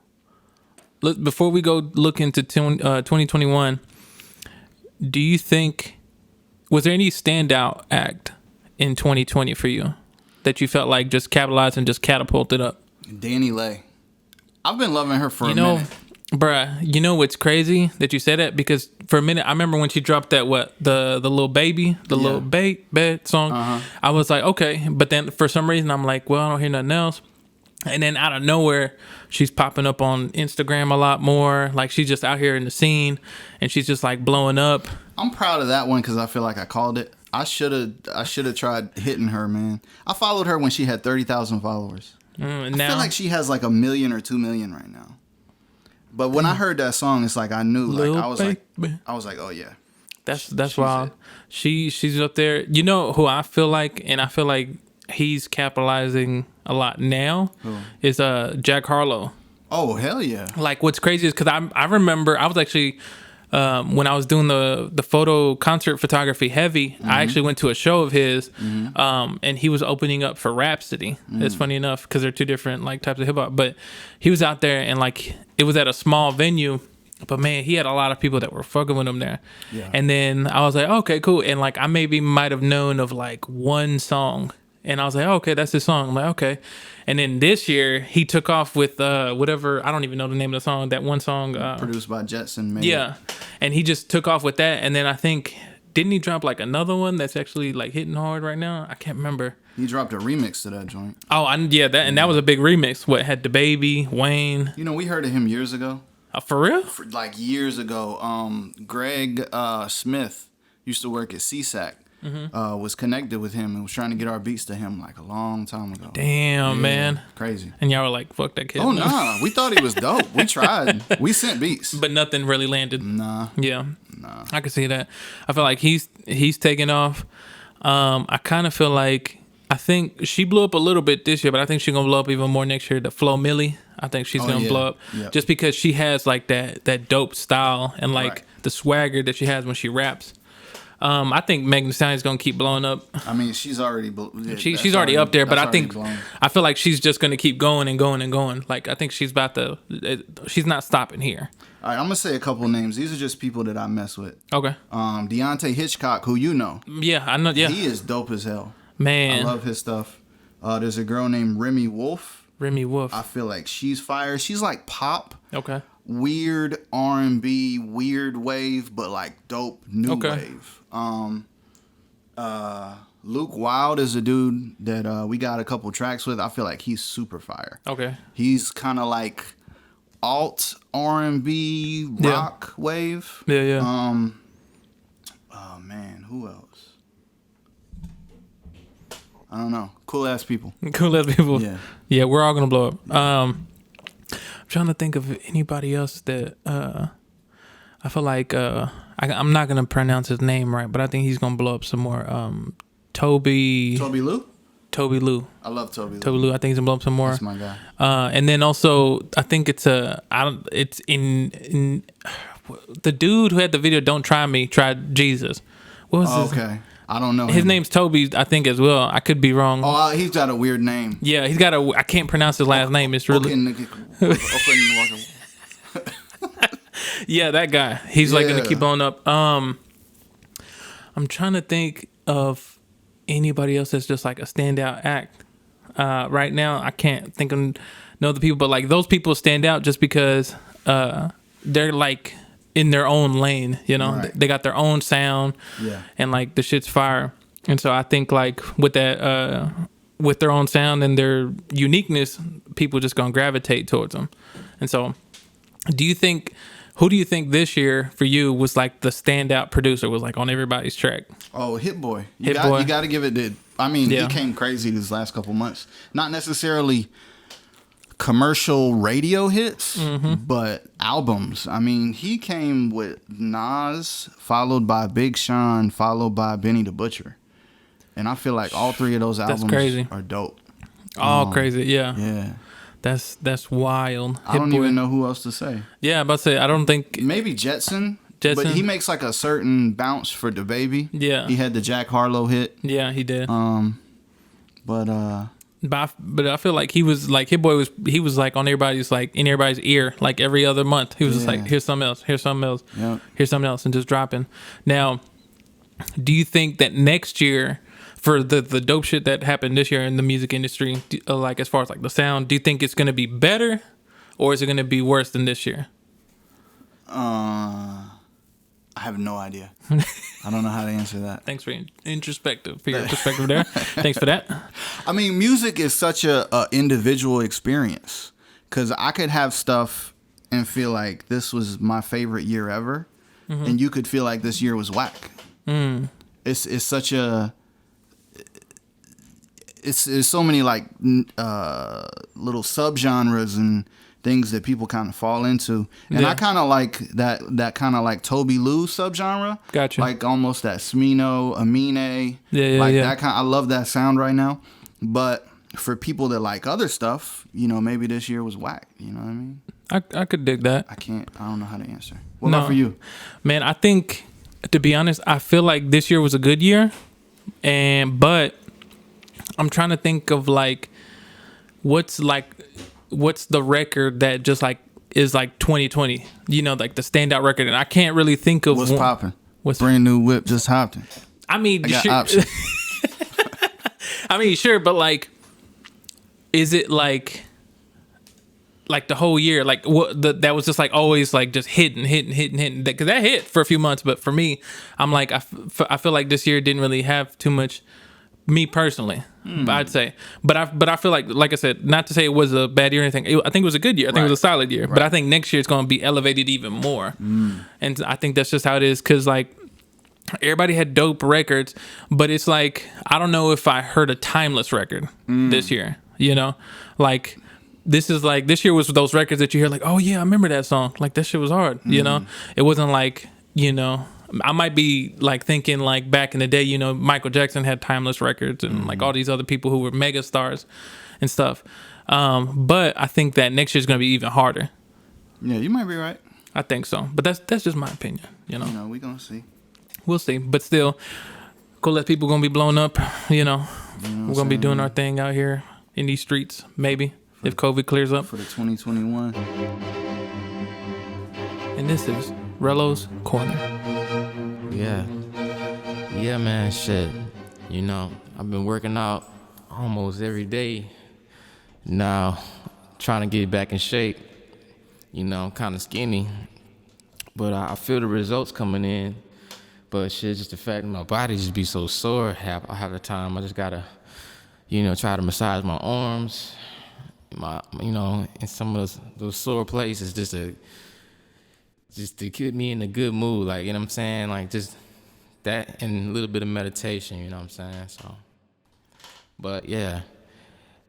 before we go look into 2021, do you think was there any standout act in 2020 for you that you felt like just capitalized and just catapulted up? Danny Lay. I've been loving her for a minute. Bruh, you know what's crazy that you said that? Because for a minute, I remember when she dropped that, the little baby, little baby song. I was like, okay. But then for some reason, I'm like, well, I don't hear nothing else. And then out of nowhere, she's popping up on Instagram a lot more. Like, she's just out here in the scene, and she's just like blowing up. I'm proud of that one because I feel like I called it. I should have tried hitting her, man. I followed her when she had 30,000 followers. I feel like she has like 1 million or 2 million right now. But when I heard that song, it's like I knew, like I was like, oh yeah, that's wild. She's up there. You know who I feel like, and I feel like he's capitalizing a lot now. Is Jack Harlow. Oh hell yeah! Like what's crazy is because I remember I was actually when I was doing the photo concert photography heavy, I actually went to a show of his, and he was opening up for Rhapsody. It's funny enough because they're two different like types of hip hop, but he was out there and like it was at a small venue, but man, he had a lot of people that were fucking with him there. Yeah. And then I was like, okay, cool, and like I maybe might have known of like one song. And I was like, oh, okay, that's his song. I'm like, okay. And then this year, he took off with whatever, I don't even know the name of the song, that one song. Produced by Jetson, maybe. Yeah. And he just took off with that. And then I think, didn't he drop like another one that's actually like hitting hard right now? I can't remember. He dropped a remix to that joint. Oh, that was a big remix. What, had DaBaby, Wayne. You know, we heard of him years ago. For real? Like years ago. Greg Smith used to work at CSAC. Was connected with him and was trying to get our beats to him like a long time ago. Damn, man. Crazy. And y'all were like, fuck that kid. Oh, nah. We thought he was dope. We tried. We sent beats. But nothing really landed. Nah. Yeah. Nah. I can see that. I feel like he's taking off. I kind of feel like, I think she blew up a little bit this year, but I think she's going to blow up even more next year. The Flo Milli, I think she's going to blow up. Yep. Just because she has like that dope style and like the swagger that she has when she raps. I think Megan Thee Stallion's gonna keep blowing up. I mean, she's already she's already up there, but I feel like she's just gonna keep going and going and going. Like I think she's she's not stopping here. All right, I'm gonna say a couple names. These are just people that I mess with. Okay. Deontay Hitchcock, who you know. Yeah, I know. Yeah, he is dope as hell. Man, I love his stuff. There's a girl named Remy Wolf. I feel like she's fire. She's like pop. Okay. Weird R&B, weird wave, but like dope new wave. Luke Wild is a dude that we got a couple tracks with. I feel like he's super fire. Okay. He's kind of like alt R&B rock wave. Yeah. Oh man, who else? I don't know. Cool ass people. Yeah, we're all gonna blow up. I'm trying to think of anybody else that I feel like I'm not gonna pronounce his name right, but I think he's gonna blow up some more. Toby Lou. I love Toby Lou. I think he's gonna blow up some more. That's my guy. And then also I think it's in the dude who had the video "Don't Try Me" tried Jesus. What was his? Okay. I don't know. His name's Toby, I think, as well. I could be wrong. Oh, he's got a weird name. Yeah, he's got I can't pronounce his last name. It's really. Yeah, that guy. He's like gonna keep on up. I'm trying to think of anybody else that's just like a standout act. Right now, I can't think of no other people, but like those people stand out just because they're like in their own lane, you know. Right. They got their own sound, and like the shit's fire. And so I think like with that, with their own sound and their uniqueness, people just gonna gravitate towards them. And so, who do you think this year for you was like the standout producer? Was like on everybody's track? Oh, Hit Boy. You got to give it to. I mean, he came crazy these last couple months. Not necessarily commercial radio hits, but albums. I mean, he came with Nas, followed by Big Sean, followed by Benny the Butcher. And I feel like all three of those albums are dope. All crazy, yeah. Yeah. That's wild. I don't even know who else to say. Yeah, I'm about to say, I don't think... Maybe Jetson. Jetson. But he makes like a certain bounce for the baby. Yeah. He had the Jack Harlow hit. Yeah, he did. But But I feel like he was like Hit Boy was like on everybody's like in everybody's ear like every other month. He was just like, here's something else, here's something else, Yep. here's something else, and just dropping. Now, do you think that next year, for the dope shit that happened this year in the music industry, like as far as like the sound, do you think it's gonna be better, or is it gonna be worse than this year? I have no idea. I don't know how to answer that. Thanks for introspective for your perspective there. Thanks for that. I mean, music is such a individual experience, because I could have stuff and feel like this was my favorite year ever, and you could feel like this year was whack. It's such a it's so many like little subgenres and things that people kind of fall into, and I kind of like that kind of like Toby Lou subgenre. Gotcha. Like almost that Smino, Amine. Yeah. That kind. I love that sound right now. But for people that like other stuff, maybe this year was whack. You know what I mean? I could dig that. I don't know how to answer. What about for you? Man, I think, to be honest, I feel like this year was a good year, but I'm trying to think of like what's the record that just like is like 2020, like the standout record, and I can't really think of What's popping. What's brand new whip just hopped in. I mean, I got sure, options. I mean, sure, but like, is it like the whole year, like that was just like always like just hitting, because that hit for a few months, but for me, I'm like I feel like this year didn't really have too much. Me personally, I'd say, but I feel like I said, not to say it was a bad year or anything. I think it was a good year. I think it was a solid year. But I think next year it's going to be elevated even more. And I think that's just how it is, because like everybody had dope records, but it's like I don't know if I heard a timeless record this year. Like this year was those records that you hear like, oh yeah, I remember that song. Like that shit was hard. It wasn't like I might be like thinking like back in the day, Michael Jackson had timeless records and like all these other people who were mega stars and stuff. But I think that next year's going to be even harder. Yeah, you might be right. I think so. But that's just my opinion, we're going to see. We'll see. But still, Coolest people going to be blown up, We're going to be doing our thing out here in these streets, maybe, if COVID clears up. For the 2021. And this is Rello's Corner. Yeah, man, shit. I've been working out almost every day now, trying to get back in shape. I'm kind of skinny, but I feel the results coming in. But shit, just the fact that my body just be so sore half the time. I just gotta, try to massage my arms, in some of those sore places, just to keep me in a good mood, like, what I'm saying? Like, just that and a little bit of meditation, what I'm saying? So, but, yeah.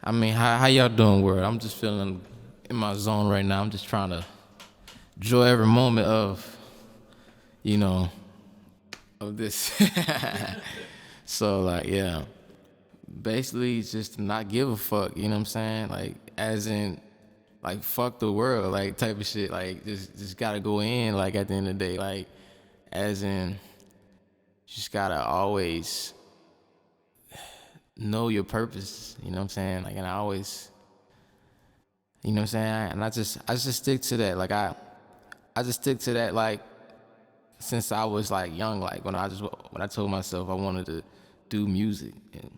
I mean, how y'all doing, world? I'm just feeling in my zone right now. I'm just trying to enjoy every moment of, of this. So, like, yeah. Basically, just to not give a fuck, what I'm saying? Like, as in, like, fuck the world, like, type of shit. Like, just gotta go in, like, at the end of the day. Like, as in, just gotta always know your purpose, what I'm saying? Like, and I always, what I'm saying? And I just stick to that. Like, I just stick to that, like, since I was, like, young. Like, when I told myself I wanted to do music and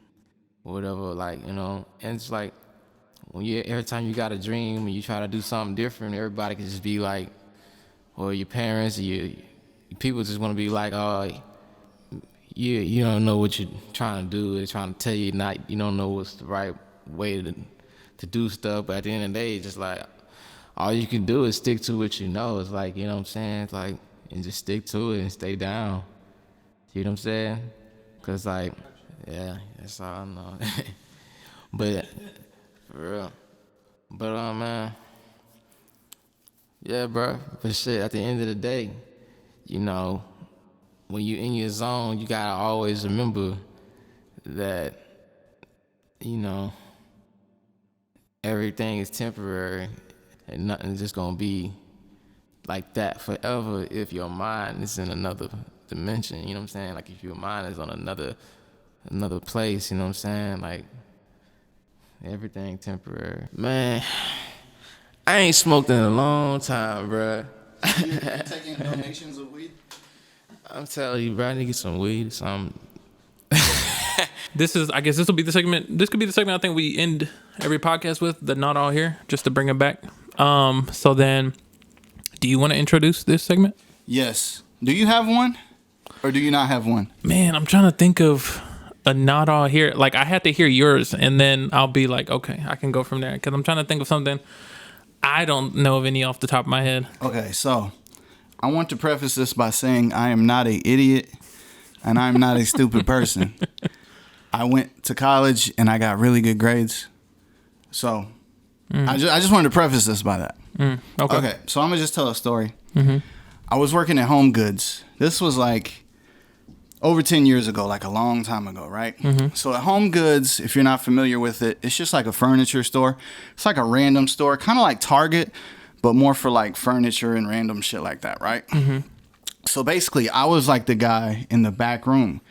whatever, like, and it's like, every time you got a dream and you try to do something different, everybody can just be like, or your parents, your people just want to be like, oh, you don't know what you're trying to do. They're trying to tell you you don't know what's the right way to do stuff. But at the end of the day, it's just like, all you can do is stick to what you know. It's like, what I'm saying? It's like, and just stick to it and stay down. You know what I'm saying? Because, like, yeah, that's all I know. But, for real. But, man, yeah, bro. But shit, at the end of the day, when you in your zone, you gotta always remember that, everything is temporary and nothing's just gonna be like that forever if your mind is in another dimension. You know what I'm saying? Like if your mind is on another place. You know what I'm saying? Like everything temporary. Man, I ain't smoked in a long time, bruh. You taking donations of weed? I'm telling you, bro, I need to get some weed or something. I guess this will be the segment. This could be the segment I think we end every podcast with, the Not All Here, just to bring it back. So then, do you want to introduce this segment? Yes. Do you have one? Or do you not have one? Man, I'm trying to think of a Not All Here. Like, I had to hear yours, and then I'll be like, okay, I can go from there. Because I'm trying to think of something. I don't know of any off the top of my head. Okay, so I want to preface this by saying I am not an idiot and I'm not a stupid person. I went to college and I got really good grades. So I just wanted to preface this by that. Okay, so I'm going to just tell a story. I was working at Home Goods. This was like over 10 years ago, like a long time ago, right? So at Home Goods, if you're not familiar with it, it's just like a furniture store. It's like a random store, kind of like Target, but more for like furniture and random shit like that, right? So basically, I was like the guy in the back room.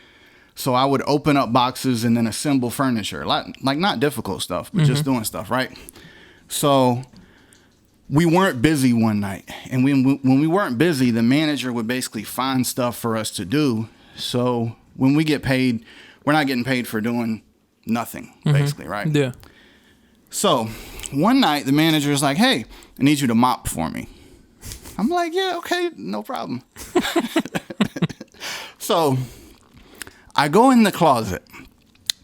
So I would open up boxes and then assemble furniture, like not difficult stuff, but just doing stuff, right? So we weren't busy one night. And when we weren't busy, the manager would basically find stuff for us to do. So when we get paid, we're not getting paid for doing nothing, basically, right? Yeah. So one night, the manager is like, hey, I need you to mop for me. I'm like, yeah, okay, no problem. So I go in the closet.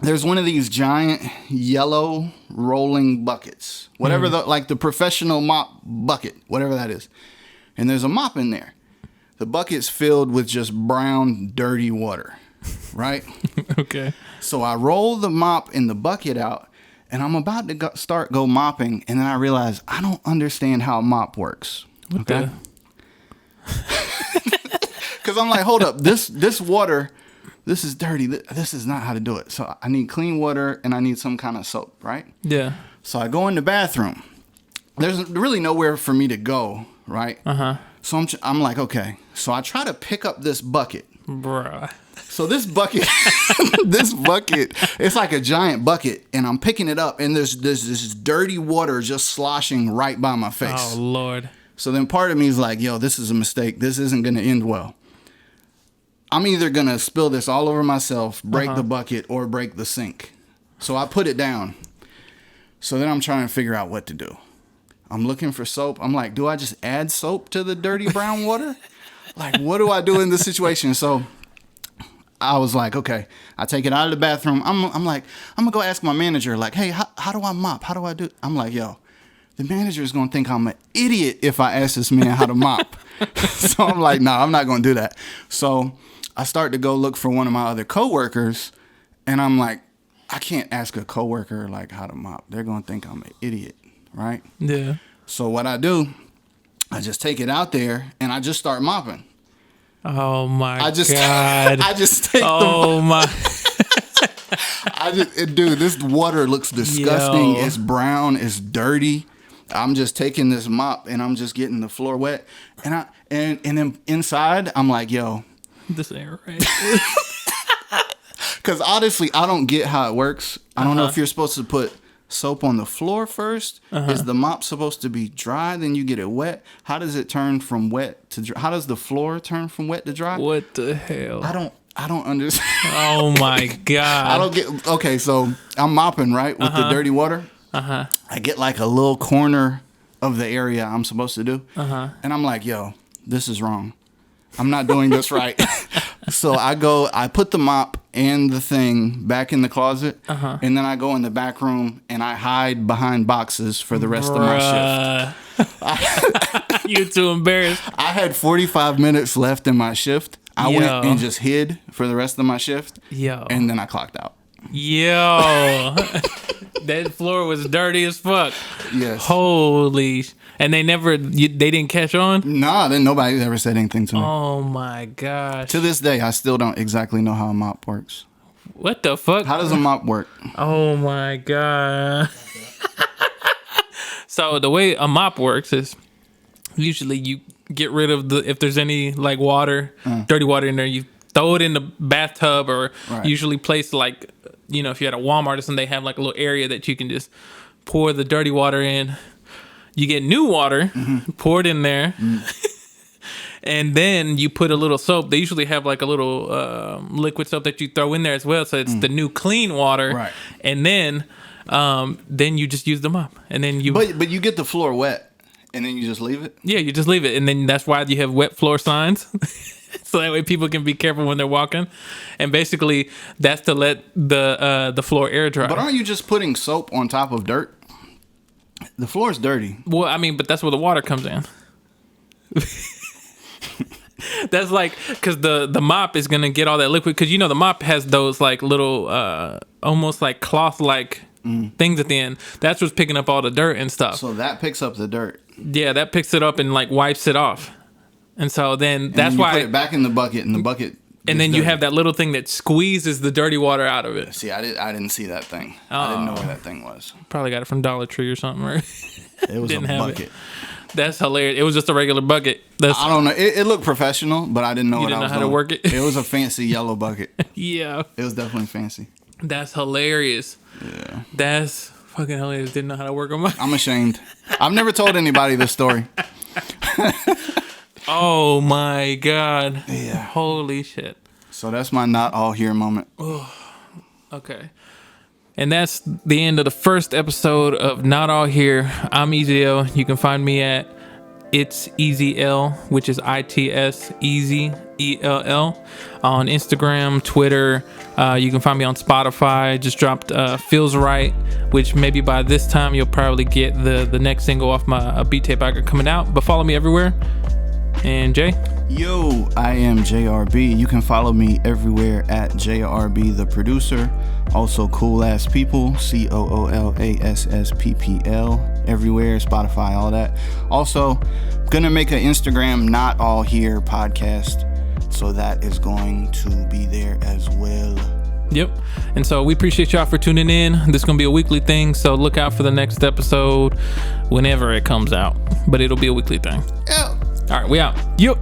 There's one of these giant yellow rolling buckets, whatever the professional mop bucket, whatever that is. And there's a mop in there. The bucket's filled with just brown, dirty water, right? Okay. So I roll the mop in the bucket out, and I'm about to start mopping, and then I realize I don't understand how a mop works. Okay? Because I'm like, hold up, this water, this is dirty. This is not how to do it. So I need clean water, and I need some kind of soap, right? Yeah. So I go in the bathroom. There's really nowhere for me to go, right? So I'm like, okay. So I try to pick up this bucket. Bruh. So this bucket, it's like a giant bucket, and I'm picking it up, and there's this dirty water just sloshing right by my face. Oh, Lord. So then part of me is like, yo, this is a mistake. This isn't going to end well. I'm either going to spill this all over myself, break the bucket, or break the sink. So I put it down. So then I'm trying to figure out what to do. I'm looking for soap. I'm like, do I just add soap to the dirty brown water? Like, what do I do in this situation? So I was like, okay, I take it out of the bathroom. I'm like, I'm going to go ask my manager, like, hey, how do I mop? How do I do? I'm like, yo, the manager is going to think I'm an idiot if I ask this man how to mop. So I'm like, no, I'm not going to do that. So I start to go look for one of my other coworkers, and I'm like, I can't ask a coworker like how to mop. They're going to think I'm an idiot, right? Yeah. So what I do, I just take it out there and I just start mopping. Oh my God. I just take my. Dude, this water looks disgusting. Yo. It's brown. It's dirty. I'm just taking this mop and I'm just getting the floor wet. And then inside, I'm like, yo. This ain't right. Because honestly, I don't get how it works. I don't know if you're supposed to put soap on the floor first. Is the mop supposed to be dry, then you get it wet? How does it turn from wet to dry? How does the floor turn from wet to dry? What the hell? I don't understand. Oh my God. I don't get. Okay, so I'm mopping, right, with the dirty water. I get like a little corner of the area I'm supposed to do. And I'm like, yo, this is wrong. I'm not doing this right. So I put the mop and the thing back in the closet, and then I go in the back room and I hide behind boxes for the rest of my shift. You too embarrassed. I had 45 minutes left in my shift. I went and just hid for the rest of my shift. Yo. And then I clocked out. Yo. That floor was dirty as fuck. Yes. Holy. And they didn't catch on? Nah, then nobody ever said anything to me. Oh my gosh. To this day, I still don't exactly know how a mop works. What the fuck? How does a mop work? Oh my God. So the way a mop works is usually get rid of if there's any like water, dirty water in there, you throw it in the bathtub, or usually place like, you know, if you're at a Walmart or something, they have like a little area that you can just pour the dirty water in. You get new water, pour it in there, and then you put a little soap. They usually have like a little liquid soap that you throw in there as well, so it's the new clean water. Right. And then you just use the mop, and then you. But you get the floor wet, and then you just leave it. Yeah, you just leave it, and then that's why you have wet floor signs. So that way people can be careful when they're walking. And basically that's to let the floor air dry. But aren't you just putting soap on top of dirt? The floor is dirty. Well, I mean, but that's where the water comes in. That's like, because the mop is going to get all that liquid. Because, you know, the mop has those like little, almost like cloth-like things at the end. That's what's picking up all the dirt and stuff. So that picks up the dirt. Yeah, that picks it up and like wipes it off. And so then that's why put it back in the bucket, and the bucket. And then you have that little thing that squeezes the dirty water out of it. See, I didn't see that thing. I didn't know where that thing was. Probably got it from Dollar Tree or something, right? It was a bucket. That's hilarious. It was just a regular bucket. I don't know. It looked professional, but I didn't know what I was how to work it. It was a fancy yellow bucket. Yeah. It was definitely fancy. That's hilarious. Yeah. That's fucking hilarious. Didn't know how to work on my. I'm ashamed. I've never told anybody this story. Oh my God. Yeah. Holy shit. So that's my not all here moment. Okay. And that's the end of the first episode of Not All Here. I'm Easy-L. You can find me at It's Easy L, which is ITS Easy ELL, on Instagram, Twitter. You can find me on Spotify. Just dropped Feels Right, which maybe by this time you'll probably get the next single off my beat tape I got coming out. But follow me everywhere. And Jay? Yo, I am JRB. You can follow me everywhere at JRB the producer. Also Cool Ass People, COOLASSPPL, everywhere, Spotify, all that. Also, gonna make an Instagram Not All Here podcast, so that is going to be there as well. Yep. And so we appreciate y'all for tuning in. This is going to be a weekly thing, so look out for the next episode whenever it comes out. But it'll be a weekly thing. Yeah. All right, we out. Yo.